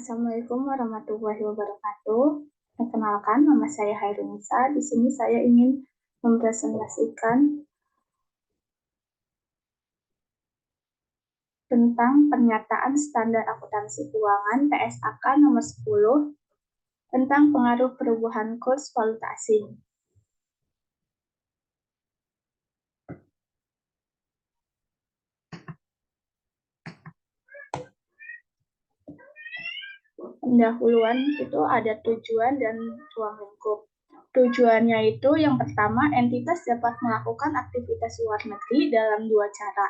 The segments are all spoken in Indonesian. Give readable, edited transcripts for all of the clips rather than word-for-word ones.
Assalamualaikum warahmatullahi wabarakatuh. Perkenalkan, nama saya Hairunisa. Di sini saya ingin mempresentasikan tentang pernyataan standar akuntansi keuangan PSAK nomor 10 tentang pengaruh perubahan kurs valuta asing. Pendahuluan itu ada tujuan dan ruang lingkup. Tujuannya itu yang pertama, entitas dapat melakukan aktivitas luar negeri dalam dua cara.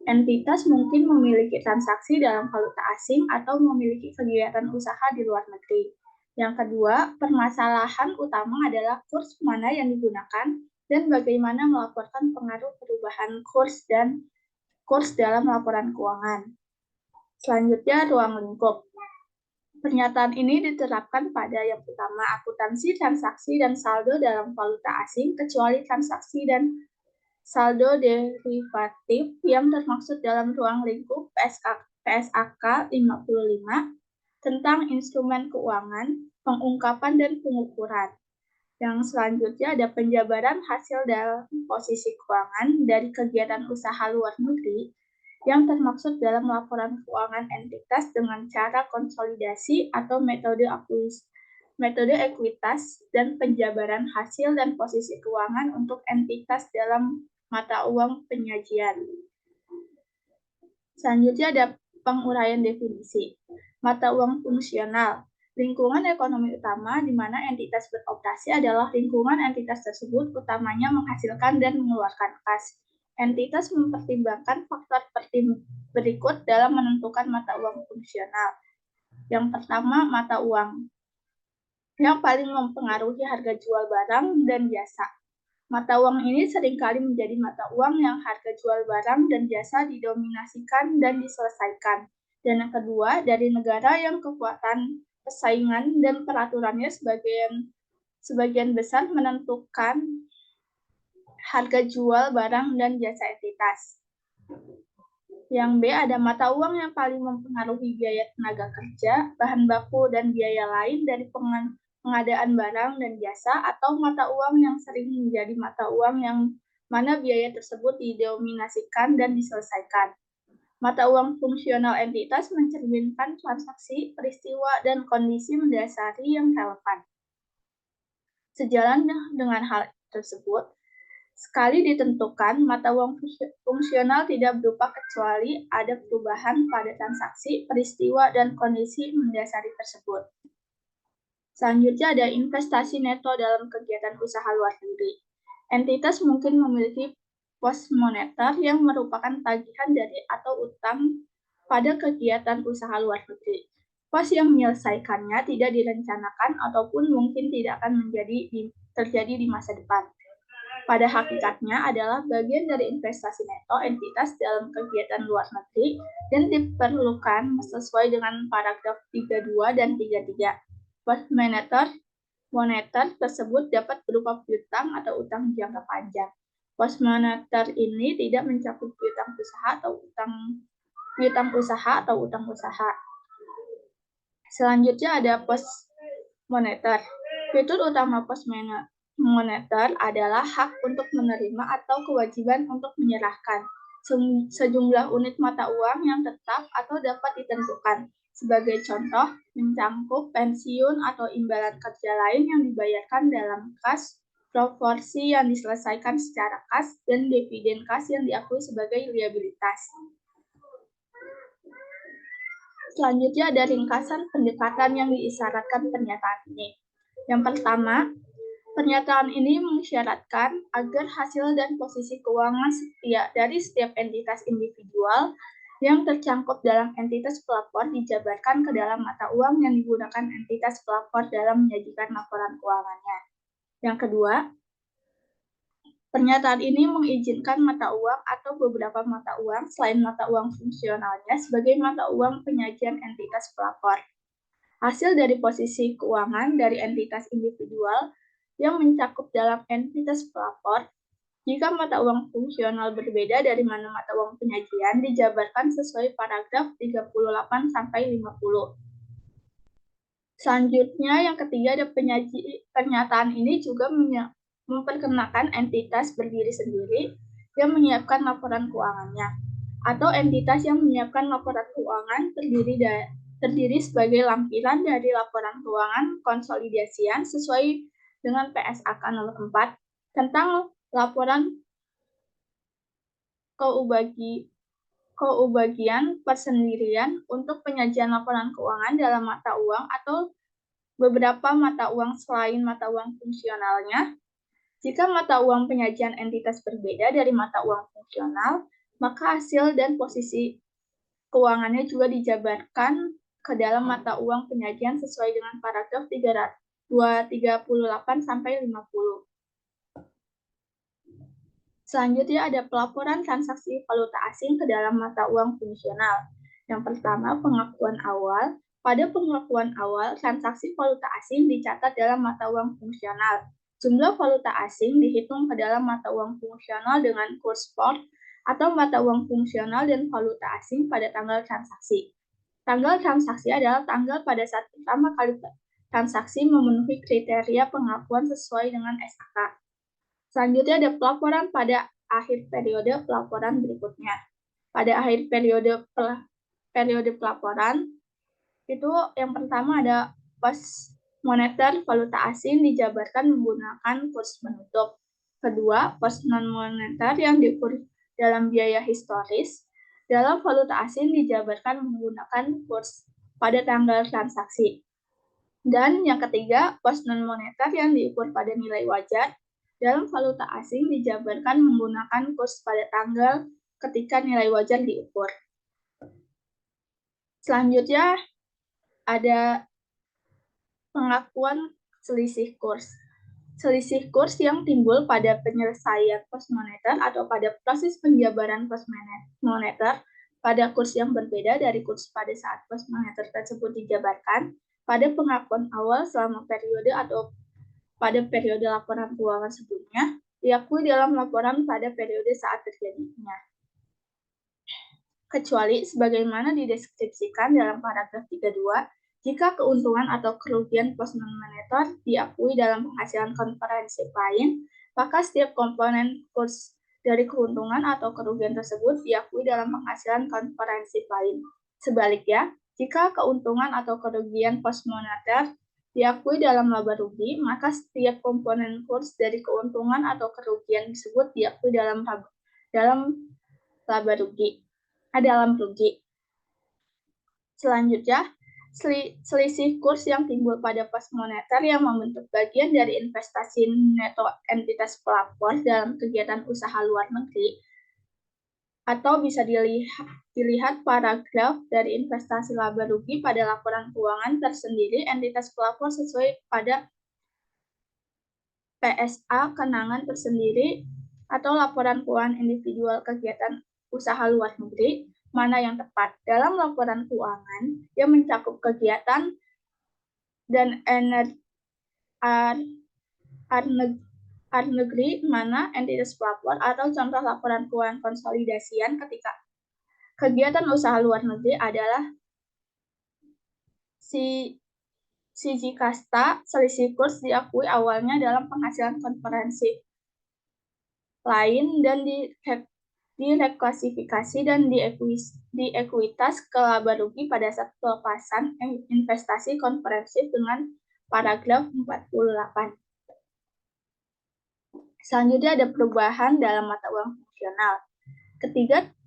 Entitas mungkin memiliki transaksi dalam valuta asing atau memiliki kegiatan usaha di luar negeri. Yang kedua, permasalahan utama adalah kurs mana yang digunakan dan bagaimana melaporkan pengaruh perubahan kurs dan kurs dalam laporan keuangan. Selanjutnya, ruang lingkup. Pernyataan ini diterapkan pada yang pertama, akuntansi, transaksi, dan saldo dalam valuta asing, kecuali transaksi dan saldo derivatif yang termaksud dalam ruang lingkup PSAK 55 tentang instrumen keuangan, pengungkapan, dan pengukuran. Yang selanjutnya ada penjabaran hasil dalam posisi keuangan dari kegiatan usaha luar negeri yang termaksud dalam laporan keuangan entitas dengan cara konsolidasi atau metode ekuitas dan penjabaran hasil dan posisi keuangan untuk entitas dalam mata uang penyajian. Selanjutnya ada penguraian definisi. Mata uang fungsional. Lingkungan ekonomi utama di mana entitas beroperasi adalah lingkungan entitas tersebut utamanya menghasilkan dan mengeluarkan kas. Entitas mempertimbangkan faktor berikut dalam menentukan mata uang fungsional. Yang pertama, mata uang yang paling mempengaruhi harga jual barang dan jasa. Mata uang ini seringkali menjadi mata uang yang harga jual barang dan jasa didominasikan dan diselesaikan. Dan yang kedua, dari negara yang kekuatan persaingan dan peraturannya sebagian besar menentukan harga jual barang dan jasa entitas. Yang B, ada mata uang yang paling mempengaruhi biaya tenaga kerja, bahan baku, dan biaya lain dari pengadaan barang dan jasa, atau mata uang yang sering menjadi mata uang yang mana biaya tersebut didominasikan dan diselesaikan. Mata uang fungsional entitas mencerminkan transaksi, peristiwa, dan kondisi mendasari yang relevan. Sejalan dengan hal tersebut, sekali ditentukan, mata uang fungsional tidak berupa kecuali ada perubahan pada transaksi, peristiwa, dan kondisi mendasari tersebut. Selanjutnya ada investasi neto dalam kegiatan usaha luar negeri. Entitas mungkin memiliki pos moneter yang merupakan tagihan dari atau utang pada kegiatan usaha luar negeri. Pos yang menyelesaikannya tidak direncanakan ataupun mungkin tidak akan terjadi di masa depan. Pada hakikatnya adalah bagian dari investasi neto entitas dalam kegiatan luar negeri dan diperlukan sesuai dengan paragraf 32 dan 33. Pos moneter tersebut dapat berupa piutang atau utang jangka panjang. Pos moneter ini tidak mencakup piutang usaha atau utang usaha. Selanjutnya ada pos moneter. Fitur utama pos moneter adalah hak untuk menerima atau kewajiban untuk menyerahkan sejumlah unit mata uang yang tetap atau dapat ditentukan. Sebagai contoh, mencangkup pensiun atau imbalan kerja lain yang dibayarkan dalam kas, proporsi yang diselesaikan secara kas, dan dividen kas yang diakui sebagai liabilitas. Selanjutnya ada ringkasan pendekatan yang diisyaratkan pernyataan ini. Yang pertama, pernyataan ini mensyaratkan agar hasil dan posisi keuangan dari setiap entitas individual yang tercakup dalam entitas pelapor dijabarkan ke dalam mata uang yang digunakan entitas pelapor dalam menyajikan laporan keuangannya. Yang kedua, pernyataan ini mengizinkan mata uang atau beberapa mata uang selain mata uang fungsionalnya sebagai mata uang penyajian entitas pelapor. Hasil dari posisi keuangan dari entitas individual yang mencakup dalam entitas pelapor, jika mata uang fungsional berbeda dari mana mata uang penyajian, dijabarkan sesuai paragraf 38-50. Selanjutnya, yang ketiga ada pernyataan ini juga memperkenalkan entitas berdiri sendiri yang menyiapkan laporan keuangannya, atau entitas yang menyiapkan laporan keuangan terdiri sebagai lampiran dari laporan keuangan konsolidasian sesuai dengan PSAK nomor 4 tentang laporan keubagian persendirian untuk penyajian laporan keuangan dalam mata uang atau beberapa mata uang selain mata uang fungsionalnya. Jika mata uang penyajian entitas berbeda dari mata uang fungsional, maka hasil dan posisi keuangannya juga dijabarkan ke dalam mata uang penyajian sesuai dengan paragraf 238 sampai 50. Selanjutnya ada pelaporan transaksi valuta asing ke dalam mata uang fungsional. Yang pertama, pengakuan awal. Pada pengakuan awal, transaksi valuta asing dicatat dalam mata uang fungsional. Jumlah valuta asing dihitung ke dalam mata uang fungsional dengan kurs spot atau mata uang fungsional dan valuta asing pada tanggal transaksi. Tanggal transaksi adalah tanggal pada saat pertama kali transaksi memenuhi kriteria pengakuan sesuai dengan SAK. Selanjutnya ada pelaporan pada akhir periode pelaporan berikutnya. Pada akhir periode pelaporan, itu yang pertama ada pos moneter valuta asing dijabarkan menggunakan kurs penutup. Kedua, pos non-moneter yang diukur dalam biaya historis dalam valuta asing dijabarkan menggunakan kurs pada tanggal transaksi. Dan yang ketiga, pos non-moneter yang diukur pada nilai wajar dalam valuta asing dijabarkan menggunakan kurs pada tanggal ketika nilai wajar diukur. Selanjutnya ada pengakuan selisih kurs. Selisih kurs yang timbul pada penyelesaian pos moneter atau pada proses penjabaran pos moneter pada kurs yang berbeda dari kurs pada saat pos moneter tersebut dijabarkan pada pengakuan awal selama periode atau pada periode laporan keuangan sebelumnya diakui dalam laporan pada periode saat terjadinya. Kecuali sebagaimana dideskripsikan dalam paragraf 32, jika keuntungan atau kerugian pos non-moneter diakui dalam penghasilan komprehensif lain, maka setiap komponen kurs dari keuntungan atau kerugian tersebut diakui dalam penghasilan komprehensif lain. Sebaliknya, jika keuntungan atau kerugian pos moneter diakui dalam laba rugi, maka setiap komponen kurs dari keuntungan atau kerugian tersebut diakui dalam laba rugi. Dalam rugi. Selanjutnya, selisih kurs yang timbul pada pos moneter yang membentuk bagian dari investasi neto entitas pelapor dalam kegiatan usaha luar negeri, atau bisa dilihat paragraf dari investasi laba rugi pada laporan keuangan tersendiri entitas pelapor sesuai pada PSA kenangan tersendiri atau laporan keuangan individual kegiatan usaha luar negeri, mana yang tepat. Dalam laporan keuangan yang mencakup kegiatan dan negeri, mana entitas pelapor atau contoh laporan keuangan konsolidasian ketika kegiatan usaha luar negeri adalah siji kasta, selisih kurs diakui awalnya dalam penghasilan komprehensif lain dan direklasifikasi dan diekuitas ke laba rugi pada saat pelepasan investasi komprehensif dengan paragraf 48. Selanjutnya ada perubahan dalam mata uang fungsional.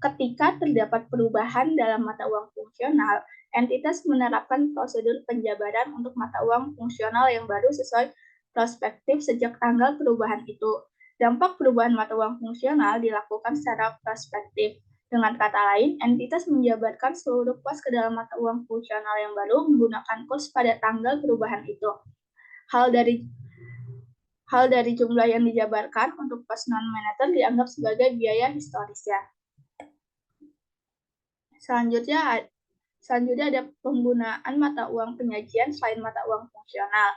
Ketika terdapat perubahan dalam mata uang fungsional, entitas menerapkan prosedur penjabaran untuk mata uang fungsional yang baru sesuai prospektif sejak tanggal perubahan itu. Dampak perubahan mata uang fungsional dilakukan secara prospektif. Dengan kata lain, entitas menjabarkan seluruh pos ke dalam mata uang fungsional yang baru menggunakan kurs pada tanggal perubahan itu. Hal dari jumlah yang dijabarkan untuk pos non-moneter dianggap sebagai biaya historisnya. Selanjutnya ada penggunaan mata uang penyajian selain mata uang fungsional.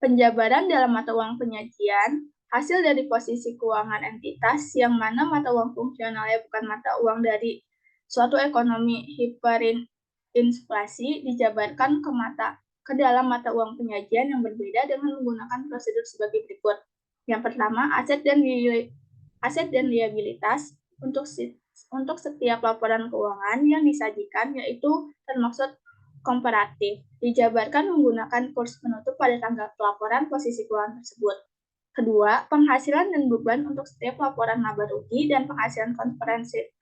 Penjabaran dalam mata uang penyajian hasil dari posisi keuangan entitas yang mana mata uang fungsionalnya bukan mata uang dari suatu ekonomi hiperinflasi dijabarkan ke mata ke dalam mata uang penyajian yang berbeda dengan menggunakan prosedur sebagai berikut. Yang pertama, aset dan liabilitas untuk setiap laporan keuangan yang disajikan yaitu termaksud komparatif, dijabarkan menggunakan kurs penutup pada tanggal pelaporan posisi keuangan tersebut. Kedua, penghasilan dan beban untuk setiap laporan laba rugi dan penghasilan komprehensif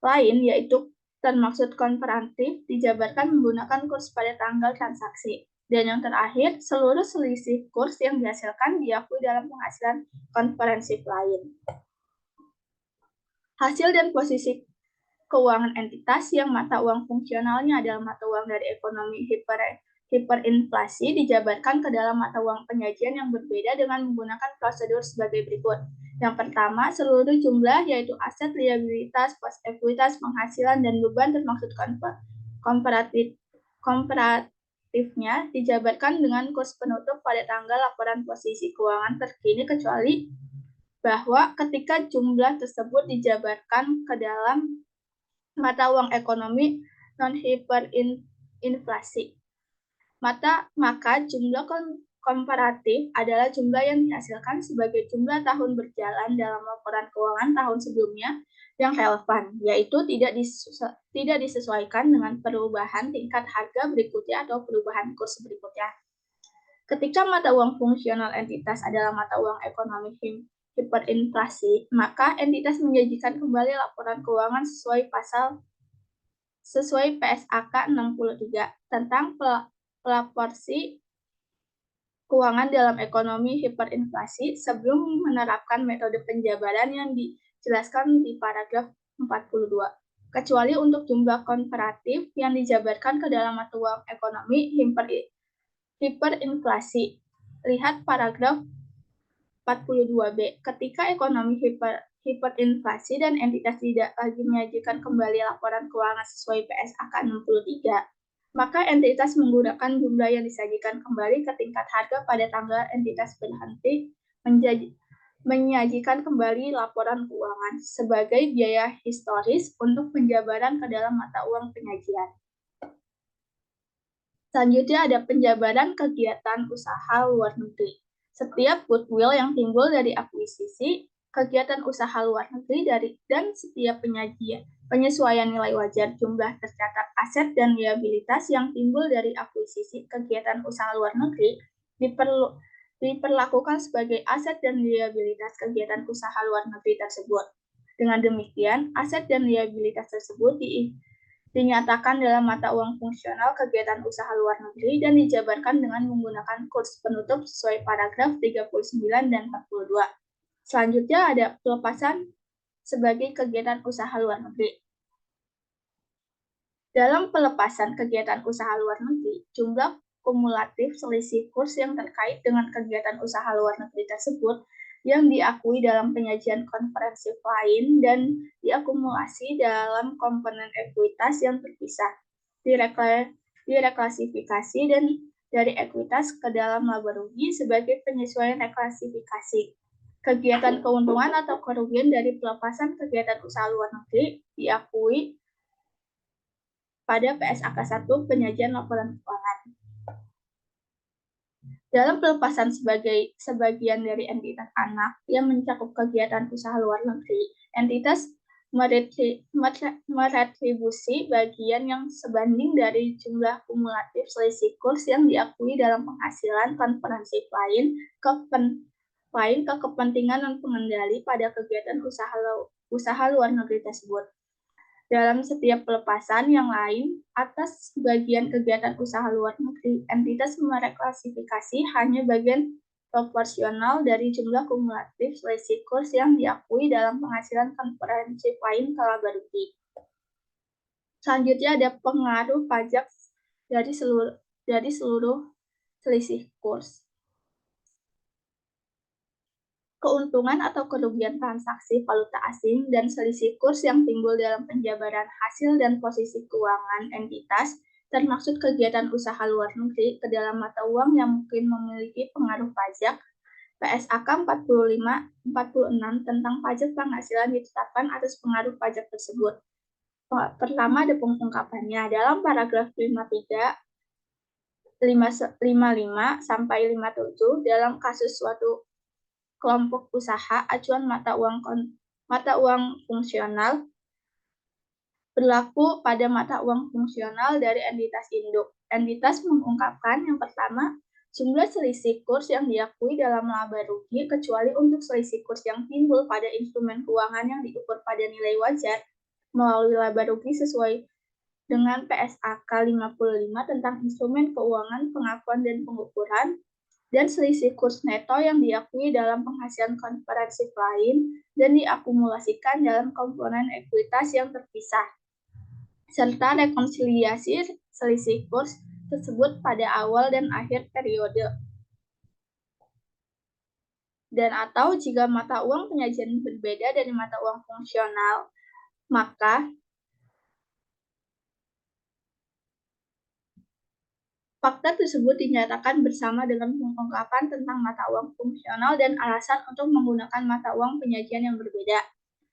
lain yaitu termaksud komparatif dijabarkan menggunakan kurs pada tanggal transaksi. Dan yang terakhir, seluruh selisih kurs yang dihasilkan diakui dalam penghasilan komprehensif lain. Hasil dan posisi keuangan entitas yang mata uang fungsionalnya adalah mata uang dari ekonomi hiperinflasi dijabarkan ke dalam mata uang penyajian yang berbeda dengan menggunakan prosedur sebagai berikut. Yang pertama, seluruh jumlah yaitu aset, liabilitas, pos ekuitas, penghasilan, dan beban termaksud komparatifnya dijabarkan dengan kurs penutup pada tanggal laporan posisi keuangan terkini kecuali bahwa ketika jumlah tersebut dijabarkan ke dalam mata uang ekonomi non-hiperinflasi. Maka jumlah komparatif adalah jumlah yang dihasilkan sebagai jumlah tahun berjalan dalam laporan keuangan tahun sebelumnya yang relevan, yaitu tidak disesuaikan dengan perubahan tingkat harga berikutnya atau perubahan kurs berikutnya. Ketika mata uang fungsional entitas adalah mata uang ekonomi hiperinflasi, maka entitas menyajikan kembali laporan keuangan sesuai PSAK 63 tentang proporsi keuangan dalam ekonomi hiperinflasi sebelum menerapkan metode penjabaran yang dijelaskan di paragraf 42, kecuali untuk jumlah komparatif yang dijabarkan ke dalam mata uang ekonomi hiperinflasi. Lihat paragraf 42B. Ketika ekonomi hiperinflasi dan entitas tidak lagi menyajikan kembali laporan keuangan sesuai PSAK 63, maka entitas menggunakan jumlah yang disajikan kembali ke tingkat harga pada tanggal entitas berhenti menyajikan kembali laporan keuangan sebagai biaya historis untuk penjabaran ke dalam mata uang penyajian. Selanjutnya ada penjabaran kegiatan usaha luar negeri. Setiap goodwill yang timbul dari akuisisi, kegiatan usaha luar negeri dan setiap penyesuaian nilai wajar jumlah tercatat aset dan liabilitas yang timbul dari akuisisi kegiatan usaha luar negeri diperlakukan sebagai aset dan liabilitas kegiatan usaha luar negeri tersebut. Dengan demikian, aset dan liabilitas tersebut dinyatakan dalam mata uang fungsional kegiatan usaha luar negeri dan dijabarkan dengan menggunakan kurs penutup sesuai paragraf 39 dan 42. Selanjutnya ada pelepasan sebagai kegiatan usaha luar negeri. Dalam pelepasan kegiatan usaha luar negeri, jumlah kumulatif selisih kurs yang terkait dengan kegiatan usaha luar negeri tersebut yang diakui dalam penyajian komprehensif lain dan diakumulasi dalam komponen ekuitas yang terpisah, direklasifikasi dan dari ekuitas ke dalam laba rugi sebagai penyesuaian reklasifikasi. Kegiatan keuntungan atau kerugian dari pelepasan kegiatan usaha luar negeri diakui pada PSAK 1 penyajian laporan keuangan. Dalam pelepasan sebagian dari entitas anak yang mencakup kegiatan usaha luar negeri, entitas meretribusi bagian yang sebanding dari jumlah kumulatif selisih kurs yang diakui dalam penghasilan komprehensif lain ke kepentingan non pengendali pada kegiatan usaha luar negeri tersebut. Dalam setiap pelepasan yang lain, atas bagian kegiatan usaha luar negeri, entitas mereklasifikasi hanya bagian proporsional dari jumlah kumulatif selisih kurs yang diakui dalam penghasilan komprehensif lain ke laba rugi. Selanjutnya ada pengaruh pajak dari seluruh selisih kurs. Keuntungan atau kerugian transaksi valuta asing dan selisih kurs yang timbul dalam penjabaran hasil dan posisi keuangan entitas termaksud kegiatan usaha luar negeri ke dalam mata uang yang mungkin memiliki pengaruh pajak. PSAK 46 tentang pajak penghasilan ditetapkan atas pengaruh pajak tersebut. Pertama ada pengungkapannya. Dalam paragraf 53 55 sampai 57 dalam kasus suatu kelompok usaha, acuan mata uang fungsional berlaku pada mata uang fungsional dari entitas induk. Entitas mengungkapkan yang pertama, jumlah selisih kurs yang diakui dalam laba rugi kecuali untuk selisih kurs yang timbul pada instrumen keuangan yang diukur pada nilai wajar melalui laba rugi sesuai dengan PSAK 55 tentang instrumen keuangan pengakuan dan pengukuran, dan selisih kurs neto yang diakui dalam penghasilan komprehensif lain dan diakumulasikan dalam komponen ekuitas yang terpisah, serta rekonsiliasi selisih kurs tersebut pada awal dan akhir periode. Dan atau jika mata uang penyajian berbeda dari mata uang fungsional, maka fakta tersebut dinyatakan bersama dengan pengungkapan tentang mata uang fungsional dan alasan untuk menggunakan mata uang penyajian yang berbeda.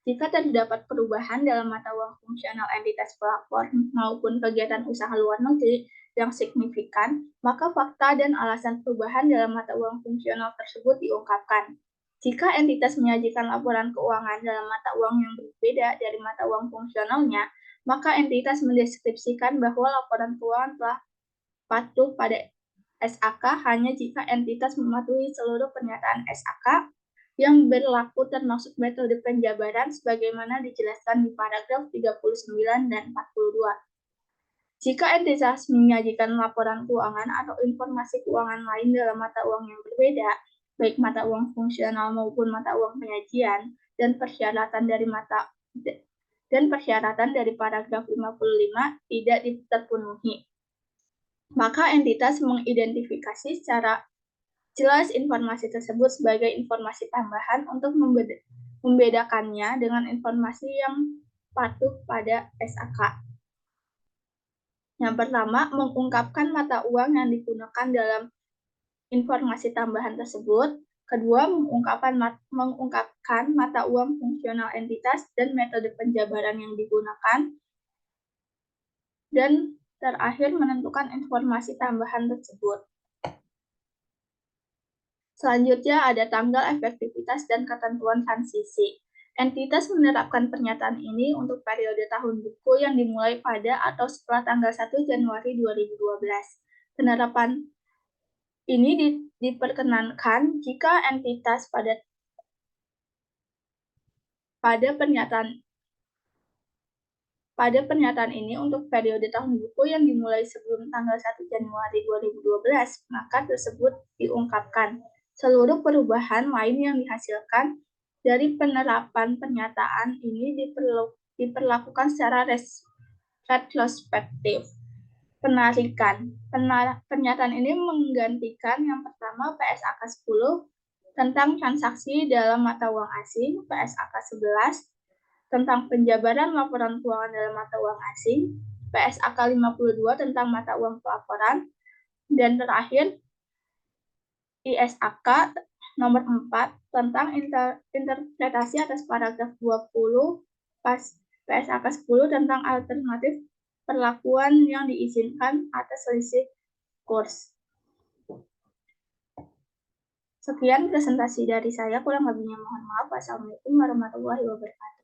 Jika terdapat perubahan dalam mata uang fungsional entitas pelapor maupun kegiatan usaha luar negeri yang signifikan, maka fakta dan alasan perubahan dalam mata uang fungsional tersebut diungkapkan. Jika entitas menyajikan laporan keuangan dalam mata uang yang berbeda dari mata uang fungsionalnya, maka entitas mendeskripsikan bahwa laporan keuangan telah patuh pada SAK hanya jika entitas mematuhi seluruh pernyataan SAK yang berlaku termasuk metode penjabaran sebagaimana dijelaskan di paragraf 39 dan 42. Jika entitas menyajikan laporan keuangan atau informasi keuangan lain dalam mata uang yang berbeda, baik mata uang fungsional maupun mata uang penyajian, dan persyaratan dari paragraf 55 tidak terpenuhi, maka entitas mengidentifikasi secara jelas informasi tersebut sebagai informasi tambahan untuk membedakannya dengan informasi yang patuh pada SAK. Yang pertama, mengungkapkan mata uang yang digunakan dalam informasi tambahan tersebut. Kedua, mengungkapkan mata uang fungsional entitas dan metode penjabaran yang digunakan. Dan terakhir, menentukan informasi tambahan tersebut. Selanjutnya ada tanggal efektivitas dan ketentuan transisi. Entitas menerapkan pernyataan ini untuk periode tahun buku yang dimulai pada atau setelah tanggal 1 Januari 2012. Penerapan ini diperkenankan jika entitas pada pernyataan ini untuk periode tahun buku yang dimulai sebelum tanggal 1 Januari 2012, maka tersebut diungkapkan. Seluruh perubahan lain yang dihasilkan dari penerapan pernyataan ini diperlakukan secara retrospektif. Penarikan. Pernyataan ini menggantikan yang pertama PSAK 10 tentang transaksi dalam mata uang asing, PSAK 11 tentang penjabaran laporan keuangan dalam mata uang asing, PSAK 52 tentang mata uang pelaporan, dan terakhir ISAK nomor 4 tentang interpretasi atas paragraf 20 PSAK 10 tentang alternatif perlakuan yang diizinkan atas selisih kurs. Sekian presentasi dari saya, kurang lebihnya mohon maaf. Wassalamualaikum warahmatullahi wabarakatuh.